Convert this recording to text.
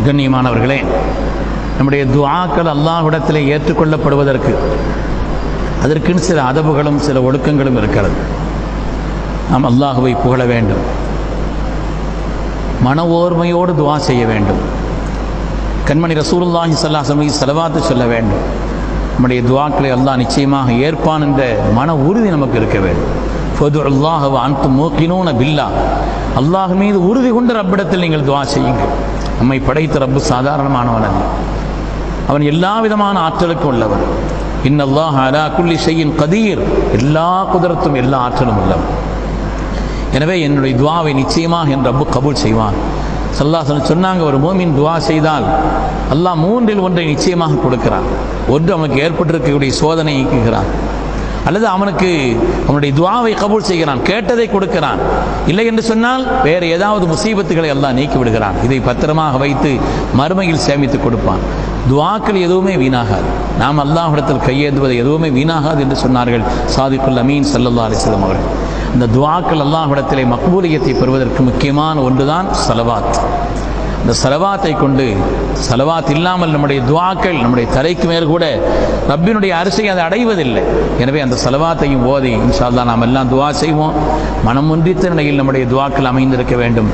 கண்ணியமானவர்களே, நம்முடைய துஆக்கள் அல்லாஹ்விடத்திலே ஏற்றுக்கொள்ளப்படுவதற்கு அதற்குன்னு சில அதபுகளும் சில ஒழுக்கங்களும் இருக்கிறது. நாம் அல்லாஹுவை புகழ வேண்டும், மன ஓர்மையோடு துஆ செய்ய வேண்டும், கண்மணி ரசூலுல்லாஹி ஸல்லல்லாஹு அலைஹி வஸல்லம் ஸலவாத்து சொல்ல வேண்டும். நம்முடைய துஆக்களை அல்லாஹ் நிச்சயமாக ஏற்பான் என்ற மன உறுதி நமக்கு இருக்க வேண்டும். ஃபதுல்லாஹ வ அன்தும் மூகினூன பில்லாஹ், அல்லாஹ் மீது உறுதி கொண்டு ரப்பிடத்தில் நீங்கள் துஆ செய்யுங்கள். நம்மை படைத்த ரப்பு சாதாரணமானவன் அல்ல, அவன் எல்லா விதமான ஆற்றலுக்கும் உள்ளவன். இன்னல்லாஹ அலா குல்லி ஷைஇன் கதீர், எல்லா குதிரத்தும் எல்லா ஆற்றலும் உள்ளவன். எனவே என்னுடைய துஆவை நிச்சயமாக என் ரப்பு கபூல் செய்வான். ஸல்லல்லாஹு அலைஹி வஸல்லம் சொன்னாங்க, ஒரு மூமின் துஆ செய்தால் அல்லாஹ் மூன்றில் ஒன்றை நிச்சயமாக கொடுக்கிறான். ஒன்று அவனுக்கு ஏற்பட்டிருக்கக்கூடிய சோதனை நீக்குகிறான், அல்லது அவனுக்கு அவனுடைய துஆவை கபூல் செய்கிறான், கேட்டதை கொடுக்கிறான். இல்லை என்று சொன்னால் வேறு ஏதாவது முசீபத்துகளை அல்லாஹ் நீக்கி விடுகிறான். இதை பத்திரமாக வைத்து மறுமையில் சேமித்து கொடுப்பான். துஆக்கள் எதுவுமே வீணாகாது. நாம் அல்லாஹ்விடத்தில் கையேந்துவது எதுவுமே வீணாகாது என்று சொன்னார்கள் சாதிக்குல் அமீன் ஸல்லல்லாஹு அலைஹி வஸல்லம் அவர்கள். இந்த துஆக்கள் அல்லாஹ்விடத்திலே மக்பூலியத்தை பெறுவதற்கு முக்கியமான ஒன்றுதான் ஸலவாத். இந்த ஸலவாத்தை கொண்டு, ஸலவாத் இல்லாமல் நம்முடைய துஆக்கள் நம்முடைய தலைக்கு மேல் கூட ரப்பினுடைய அரிசை அதை அடைவதில்லை. எனவே அந்த ஸலவாத்தையும் ஓதி இன்ஷா அல்லாஹ் நாம் எல்லாம் துஆ செய்வோம். மனம் ஒன்றித்த நிலையில் நம்முடைய துஆக்கள் அமைந்திருக்க வேண்டும்.